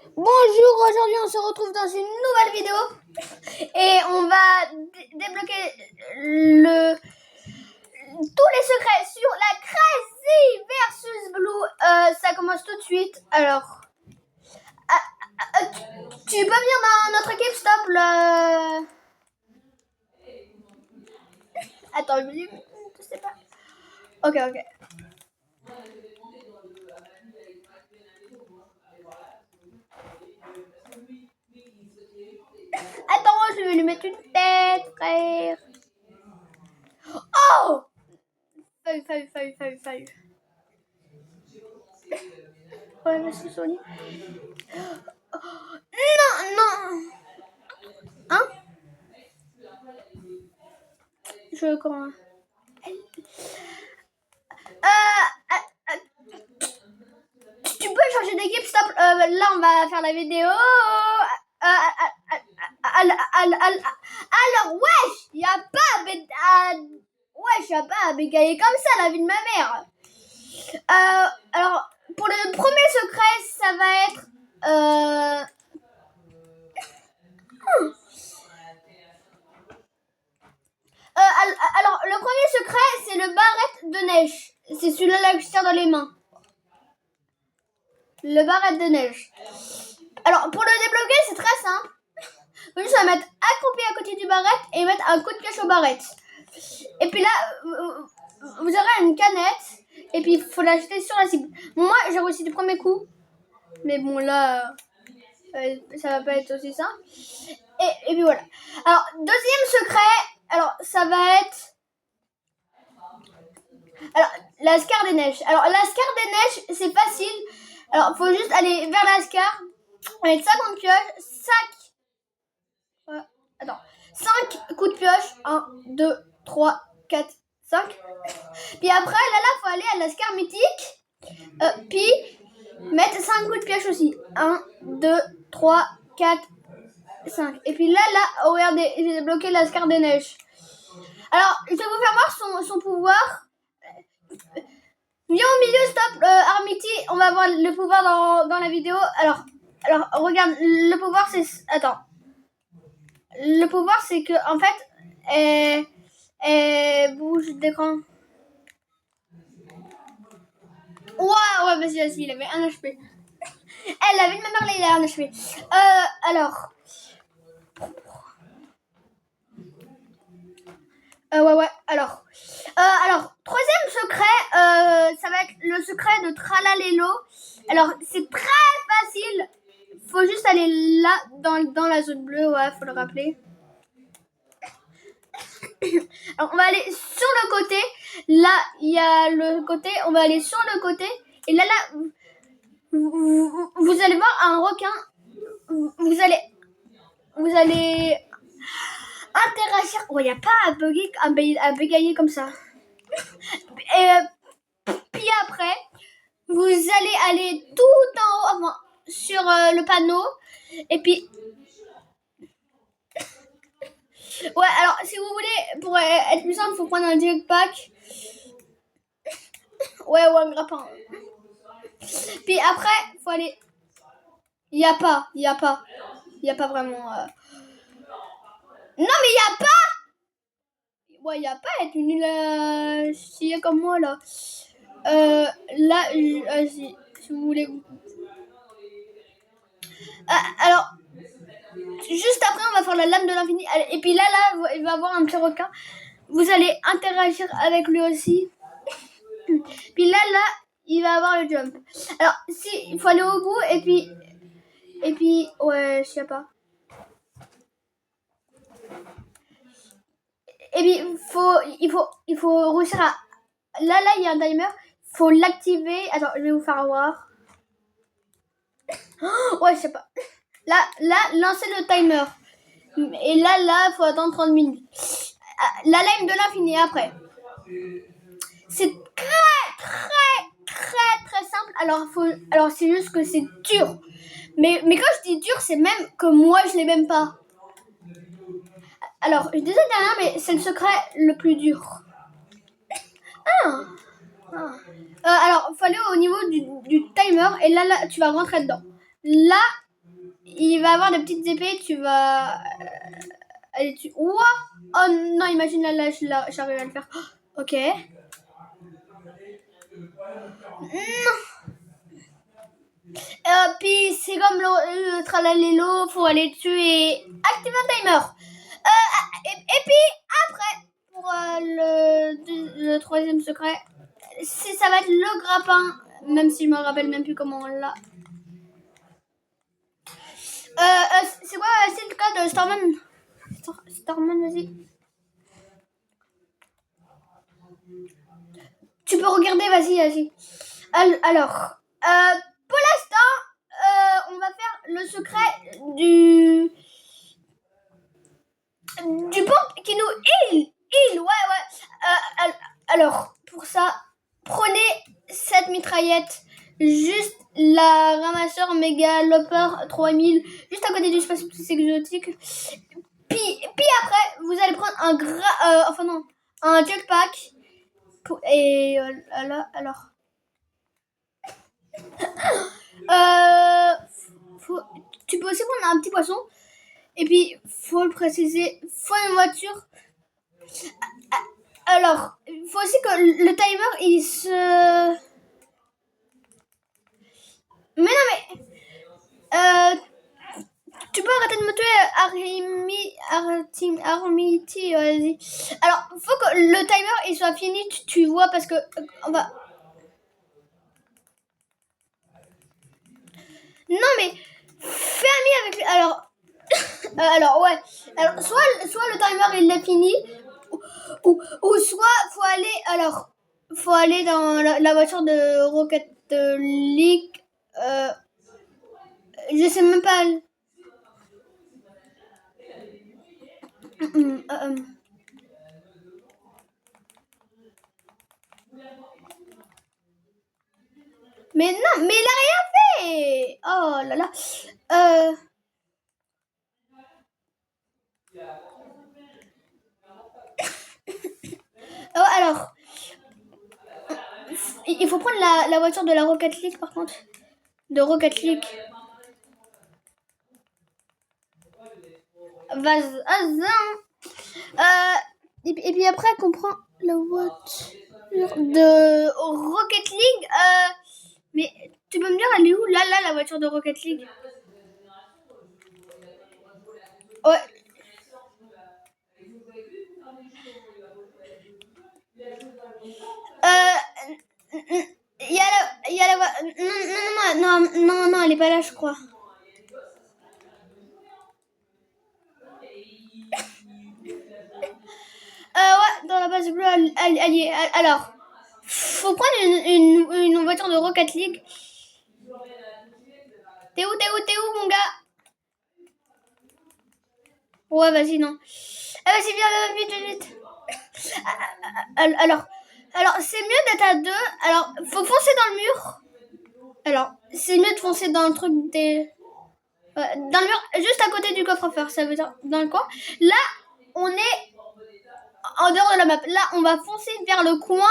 Bonjour, aujourd'hui on se retrouve dans une nouvelle vidéo et on va débloquer tous les secrets sur la Crazy versus Blue. Ça commence tout de suite. Alors, tu peux venir dans notre équipe, stop le... Attends, je sais pas. Ok. Attends, je vais lui mettre une tête, frère. Oh! Feuille. Ouais, monsieur Sony. Non. Hein? Je comment? Tu peux changer d'équipe, stop. Là, on va faire la vidéo. Alors, wesh, y a pas à bégayer comme ça, la vie de ma mère. Alors, pour le premier secret, ça va être... alors, le premier secret, c'est le barrette de neige. C'est celui-là que je tiens dans les mains. Le barrette de neige. Alors, pour le débloquer, c'est très simple. Faut juste mettre accroupi à côté du barrette et mettre un coup de pioche au barrette. Et puis là, vous aurez une canette. Et puis, il faut la jeter sur la cible. Moi, j'ai réussi du premier coup. Mais bon, là, ça va pas être aussi simple. Et puis voilà. Alors, deuxième secret. Alors, ça va être... Alors, la Scar des Neiges. Alors, la Scar des Neiges, c'est facile. Alors, faut juste aller vers la Scar. Avec 50 pioches. 5 coups de pioche. 1, 2, 3, 4, 5. Puis après, là, faut aller à la Scar mythique. Puis, mettre 5 coups de pioche aussi. 1, 2, 3, 4, 5. Et puis là, regardez, j'ai débloqué la Scar des Neiges. Alors, je vais vous faire voir son pouvoir. Viens au milieu, stop, Armity, on va voir le pouvoir dans la vidéo. Alors, regarde, le pouvoir c'est... Attends. Le pouvoir c'est que, en fait, elle bouge d'écran. Ouais, vas-y, il avait 1 HP. Elle avait de ma mère, il a 1 HP. Alors... Ouais. Alors, troisième secret, ça va être le secret de Tralalelo. Alors, c'est très facile. Faut juste aller là, dans la zone bleue, ouais, faut le rappeler. Alors, on va aller sur le côté. Là, il y a le côté. On va aller sur le côté. Et là, vous allez voir un requin. Vous allez interagir. Ouais, il n'y a pas à bégayer comme ça. Et puis après, vous allez aller tout en haut, sur le panneau. Et puis... Ouais, alors, si vous voulez, pour être plus simple, il faut prendre un jetpack. Ouais, un grappin. Puis après, faut aller... Il y a pas vraiment... Non, mais il y a pas. Ouais, il y a pas, être nul si comme moi, là. Là, si vous voulez... Alors, juste après, on va faire la lame de l'infini. Et puis là, il va y avoir un petit requin. Vous allez interagir avec lui aussi. Puis là, il va avoir le jump. Alors, il faut aller au bout et puis, ouais, je sais pas. Et puis, il faut réussir à... Là, il y a un timer. Faut l'activer. Attends, je vais vous faire voir. Ouais, je sais pas. Là, lancez le timer. Et là, faut attendre 30 minutes. La lame de l'infini après. C'est très simple. Alors c'est juste que c'est dur. Mais quand je dis dur, c'est même que moi je l'ai même pas. Alors je disais derrière, mais c'est le secret le plus dur. Alors faut aller au niveau du timer et là tu vas rentrer dedans. Là il va avoir des petites épées, tu vas aller dessus. Ouah! Oh non, imagine là, j'arrive à le faire. Ok. Puis c'est comme le tralalélo, faut aller dessus et activer un timer. Et puis après, pour le troisième secret, ça va être le grappin, même si je me rappelle même plus comment on l'a. C'est quoi c'est le cas de Starman? Starman, vas-y. Tu peux regarder, vas-y. Alors, pour l'instant, on va faire le secret du pont qui nous heal, ouais. Alors, pour ça, prenez cette mitraillette, juste la ramasseur méga Lopper 3000, juste à côté du space exotique. Puis après, vous allez prendre un jetpack. Et là, alors. Tu peux aussi prendre un petit poisson. Et puis, faut le préciser, faut une voiture. Alors, il faut aussi que le timer, il se... Mais non, mais... tu peux arrêter de me tuer, Armiti, vas-y. Alors, faut que le timer, il soit fini, tu vois, parce que... on va... Non, mais... Fais ami avec lui. Alors, ouais. Alors, soit le timer, il est fini, ou soit faut aller dans la voiture de Rocket League. Je sais même pas. Mais non, mais il a rien fait. Oh là là. Alors, il faut prendre la voiture de la Rocket League par contre. De Rocket League. Et puis après, on prend la voiture de Rocket League. Mais tu peux me dire, elle est où? Là, la voiture de Rocket League. Ouais. Il y a la voiture. Non, elle est pas là, je crois. Ouais, dans la base bleue, elle y est. Alors, faut prendre une voiture de Rocket League. T'es où, mon gars? Ouais, vas-y, non. Vas-y, viens, vite. Alors, c'est mieux d'être à deux. Alors, faut foncer dans le mur. Alors, c'est mieux de foncer dans le truc des... dans le mur, juste à côté du coffre-fort, ça veut dire dans le coin. Là, on est en dehors de la map. Là, on va foncer vers le coin.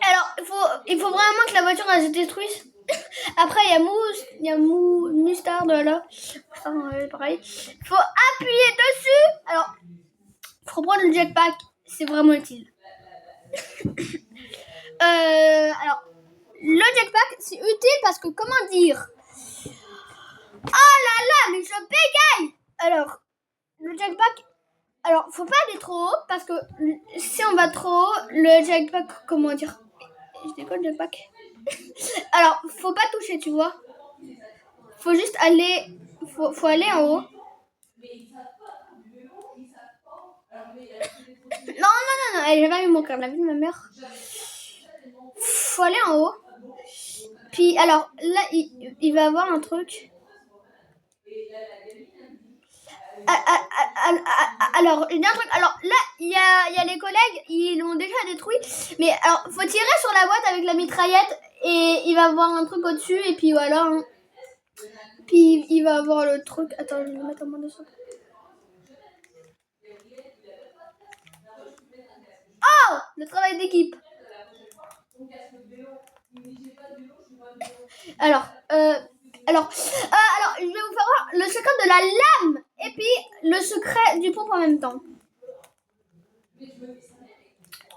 Alors, il faut vraiment que la voiture elle se détruise. Après, il y a Mustard là. Pareil. Il faut appuyer dessus. Alors, faut prendre le jetpack. C'est vraiment utile. Alors, le jetpack, c'est utile parce que, comment dire? Oh là là, mais je bégaye. Alors, le jetpack... Alors, faut pas aller trop haut parce que si on va trop haut, le jetpack, comment dire? Je décolle le jetpack. Alors, faut pas toucher, tu vois. Faut juste aller... Faut aller en haut. Non, j'ai pas eu mon cœur, la vie de ma mère. Faut aller en haut. Puis, alors, là, il va avoir un truc. Alors, il y a un truc. Alors, là, il y a les collègues, ils l'ont déjà détruit. Mais, alors, faut tirer sur la boîte avec la mitraillette et il va avoir un truc au-dessus et puis voilà. Hein. Puis, il va avoir le truc. Attends, je vais le mettre en moins de 100. Oh, le travail d'équipe. Alors, je vais vous faire voir le secret de la lame et puis le secret du pompe en même temps.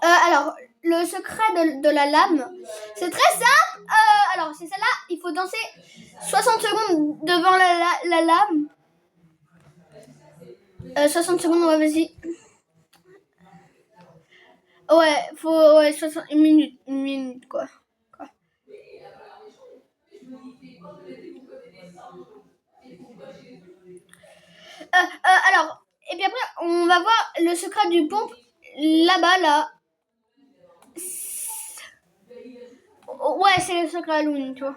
Alors, le secret de la lame, c'est très simple. Alors, c'est celle-là. Il faut danser 60 secondes devant la lame. 60 secondes, ouais, vas-y. Ouais, faut 60, une minute, quoi. Alors, et puis après, on va voir le secret du pompe là-bas, là. Ouais, c'est le secret Halloween, tu vois.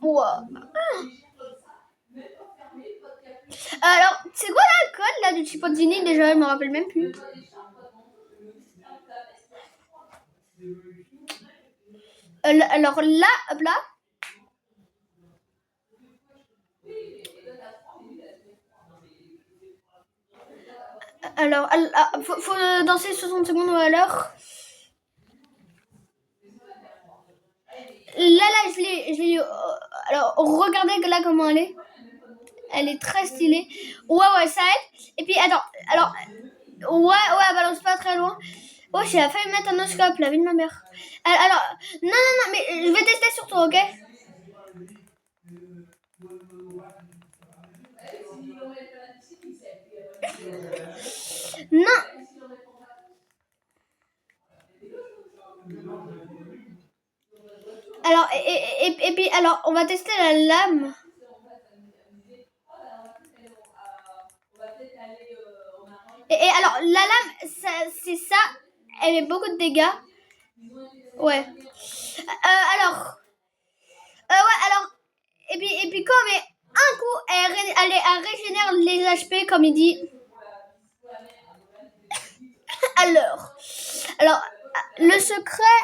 Wow. Alors, c'est quoi l'alcool là du Chipozzini déjà? Je me rappelle même plus. Alors là, hop là. Alors, faut danser 60 secondes à l'heure. Là, je l'ai eu. Alors, regardez là comment elle est. Elle est très stylée. Ouais, ça aide. Et puis, attends, alors, ouais, elle balance pas très loin. Oh, j'ai failli mettre un oscope, la vie de ma mère. Alors, non, mais je vais tester sur toi, ok? Non. Alors, et puis, alors, on va tester la lame. Et alors, la lame, c'est ça. Elle met beaucoup de dégâts. Ouais. Alors. Et puis quand on met un coup, elle régénère les HP, comme il dit. Alors, le secret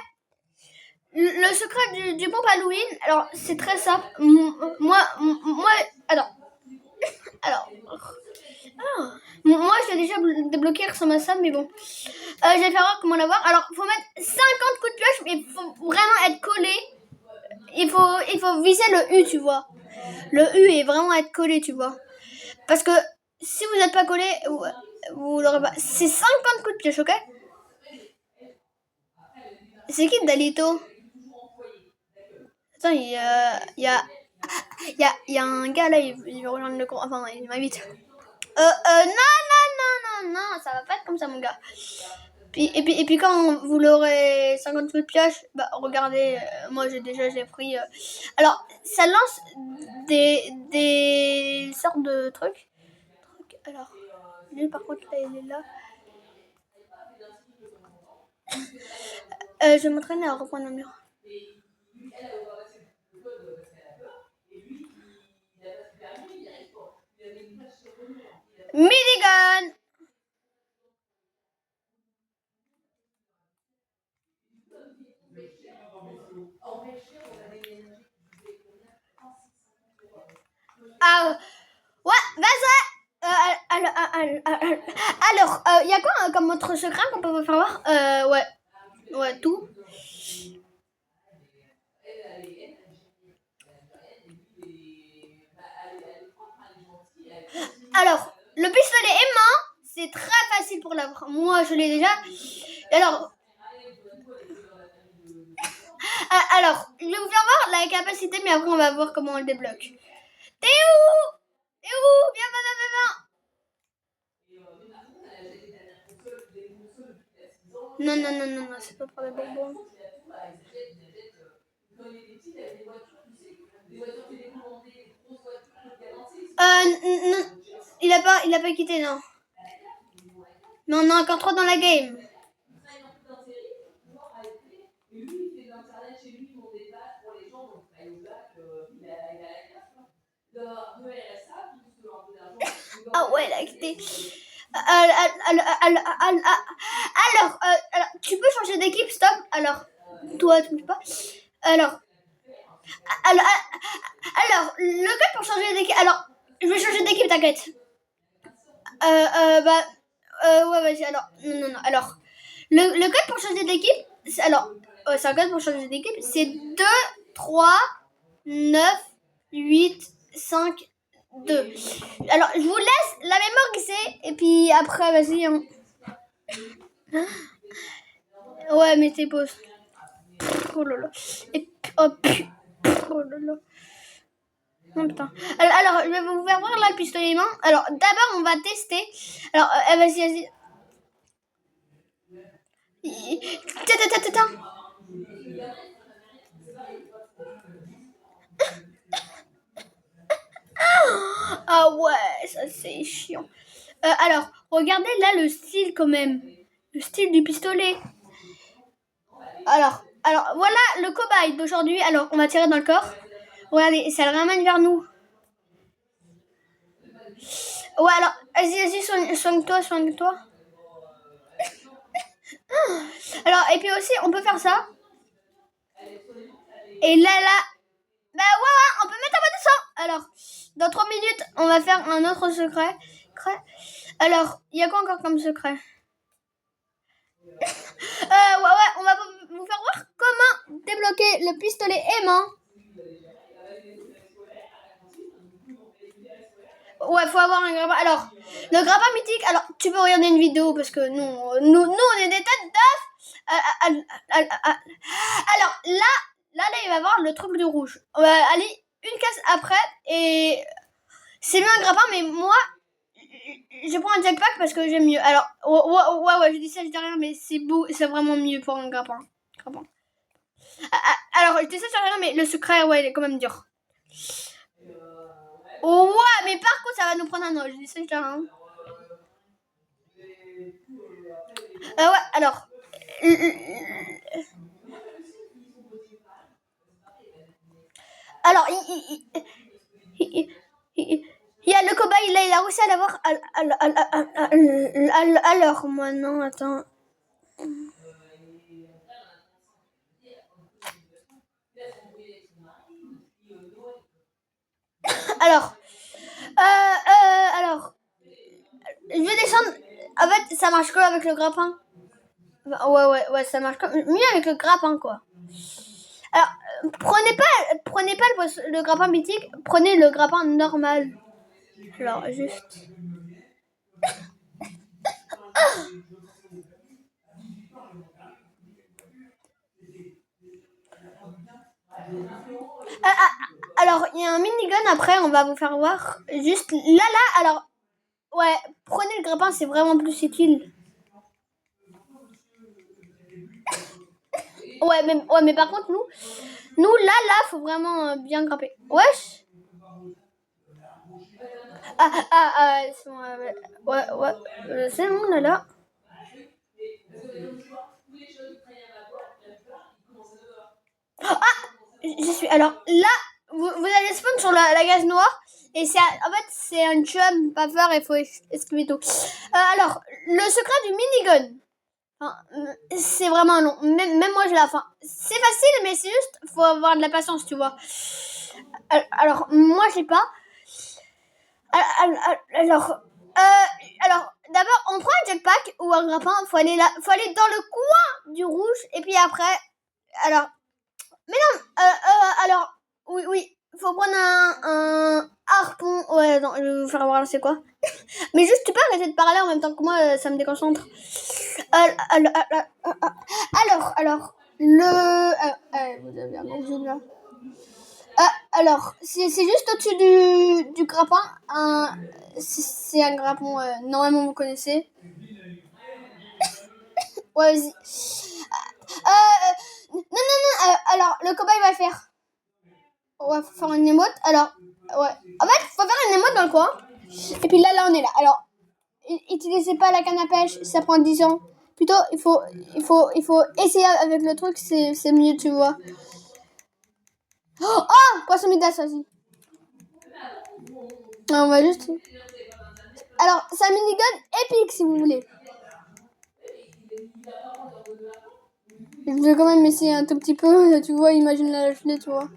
du pompe Halloween, alors c'est très simple. Moi, alors, moi je l'ai déjà débloqué, il ressemble à ça, mais bon. Je vais faire voir comment l'avoir. Alors, faut mettre 50 coups de pioche, mais il faut vraiment être collé. Il faut viser le U, tu vois. Le U est vraiment être collé, tu vois. Parce que si vous n'êtes pas collé, vous l'aurez pas. C'est 50 coups de pioche, ok? C'est qui Dalito? Attends, il y a un gars là, il veut rejoindre le cours. Enfin, il m'invite. Non, ça va pas être comme ça, mon gars. Et puis quand vous l'aurez 50 coups de pioche, bah regardez, moi j'ai pris. Alors, ça lance des sortes de trucs. Alors, lui par contre là, il est là. Je vais m'entraîner à reprendre le mur. Minigun. Ah, ouais, vas-y. Alors, il y a quoi comme autre secret qu'on peut vous faire voir? Ouais, tout. Alors, le pistolet aimant, c'est très facile pour l'avoir. Moi, je l'ai déjà. Alors, je vais vous faire voir la capacité, mais après, on va voir comment on le débloque. T'es où? Viens. Non, c'est pas pour les bonbons. Non, il a pas quitté, non. Mais on a encore 3 dans la game. Ah ouais, il a quitté. Alors, tu peux changer d'équipe, stop. Alors, toi, tu ne peux pas. Alors, le code pour changer d'équipe. Alors, je vais changer d'équipe, t'inquiète. Ouais, vas-y. Alors, non. Le code pour changer d'équipe, c'est un code pour changer d'équipe, c'est 2 3, 9, 8, 5, 2. Alors, je vous laisse la mémoire glisser. Et puis après, vas-y. Ouais, mais c'est pause. Oh là là. Et oh, oh là là. Oh putain. Alors, je vais vous faire voir là le pistolet aimant. Alors, d'abord, on va tester. Alors, vas-y. Tiens. Ah ouais, ça c'est chiant. Alors, regardez là le style quand même. Le style du pistolet. Alors voilà le cobaye d'aujourd'hui. Alors, on va tirer dans le corps. Regardez, ça le ramène vers nous. Ouais, alors, vas-y, soigne-toi. Alors, et puis aussi, on peut faire ça. Et là, bah ouais, on peut mettre un peu de sang. Alors, dans 3 minutes, on va faire un autre secret. Alors, il y a quoi encore comme secret? Ouais, on va vous faire voir comment débloquer le pistolet aimant. Ouais, faut avoir un grappin. Alors, le grappin mythique, alors, tu peux regarder une vidéo parce que nous on est des têtes d'œuf. Alors, là, il va voir le truc de rouge. On va aller une case après et c'est mieux un grappin, mais moi, je prends un jetpack parce que j'aime mieux. Alors, ouais, je dis ça, je dis rien, mais c'est beau, c'est vraiment mieux pour un grappin. Alors, je dis ça, je dis rien, mais le secret, ouais, il est quand même dur. Oh, ouais, mais par contre, ça va nous prendre un an. Je dis ça, je dis rien. Ouais, alors. Alors, il y a le cobaye, là, il a réussi à l'avoir. Alors, moi, non, attends. Alors, je vais descendre. En fait, ça marche quoi avec le grappin? Ouais, ça marche mieux avec le grappin, quoi. Alors, prenez pas le grappin mythique, prenez le grappin normal. Alors, juste. Alors, il y a un minigun après, on va vous faire voir. Juste là, alors, ouais, prenez le grappin, c'est vraiment plus utile. mais par contre, nous là, faut vraiment bien grimper. Wesh. C'est bon, ouais, c'est bon, là. Je suis. Alors là, vous allez spawn sur la gaz noire. Et en fait, c'est un chum, pas peur, il faut esquiver tout. Alors, le secret du minigun. Enfin, c'est vraiment long. Même moi, j'ai la fin. C'est facile, mais c'est juste, faut avoir de la patience, tu vois. Alors moi, je sais pas. Alors, d'abord, on prend un jetpack ou un grappin. Faut aller dans le coin du rouge. Et puis après, alors, mais non, alors, oui, faut prendre un harpon. Ouais, non, je vais vous faire voir c'est quoi. Mais juste, tu peux arrêter de parler en même temps que moi, ça me déconcentre. Alors, vous avez un gros zoom là. Alors, c'est juste au-dessus du grappin. C'est un grappin, normalement vous connaissez. Ouais, vas-y. Non, alors, le cobaye va faire. Ouais, faut faire une émote. Alors, ouais. En fait, faut faire une émote dans le coin. Et puis là, on est là. Alors, utilisez pas la canne à pêche, ça prend 10 ans. Plutôt, il faut essayer avec le truc, c'est mieux, tu vois. Oh, poisson midas aussi. On va juste. Alors, c'est un minigun épique si vous voulez. Je vais quand même essayer un tout petit peu, tu vois, imagine la lâcheté, tu vois.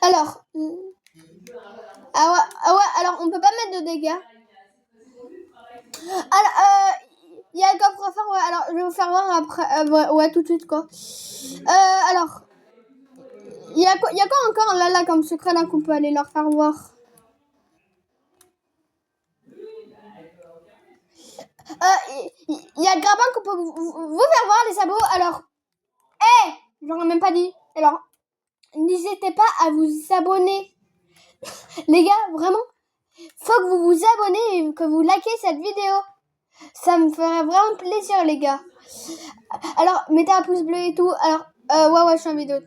Alors, alors on peut pas mettre de dégâts. Alors, il y a le coffre-fort, ouais, alors je vais vous faire voir après, ouais, tout de suite quoi. Alors, il y a quoi encore là comme secret là qu'on peut aller leur faire voir. Il y a le grappin qu'on peut vous faire voir les sabots. Alors, j'aurais même pas dit. Alors, n'hésitez pas à vous abonner. Les gars, vraiment, faut que vous vous abonnez et que vous likez cette vidéo. Ça me ferait vraiment plaisir, les gars. Alors, mettez un pouce bleu et tout. Alors, ouais, je suis en vidéo.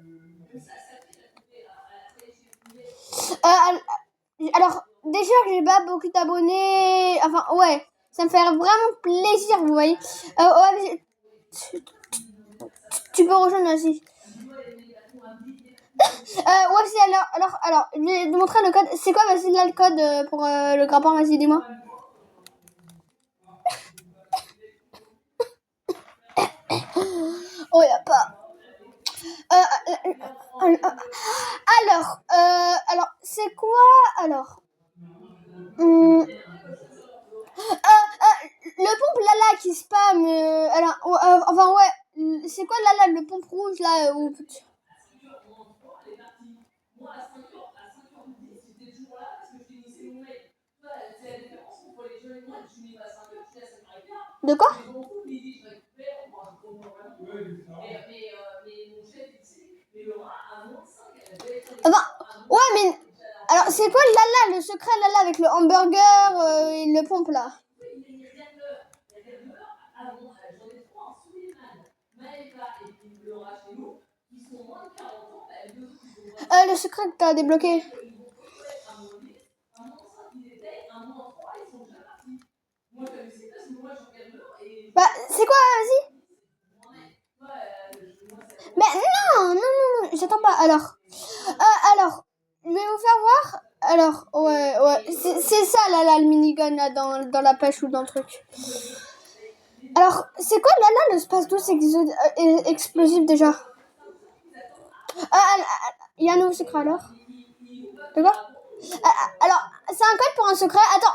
Alors, déjà que j'ai pas beaucoup d'abonnés. Enfin, ouais, ça me fait vraiment plaisir, vous voyez. Ouais, tu peux rejoindre aussi. Ouais, alors, je vais te montrer le code. C'est quoi, vas-y, là, le code pour le grappin, vas-y, dis-moi. Oh, y'a pas. Alors, c'est quoi, alors le pompe là qui spam, enfin, ouais, c'est quoi là, le pompe rouge, là, de quoi? Enfin, ouais, mais alors c'est quoi là le secret là avec le hamburger et le pompe là? Le secret que t'as débloqué. Bah, c'est quoi, vas-y? Mais non, j'attends pas. Alors, je vais vous faire voir. Alors, ouais, c'est ça là, le minigun là dans la pêche ou dans le truc. Alors, c'est quoi là le space douce explosif déjà? Il y a un nouveau secret alors. D'accord? Alors, c'est un code pour un secret. Attends.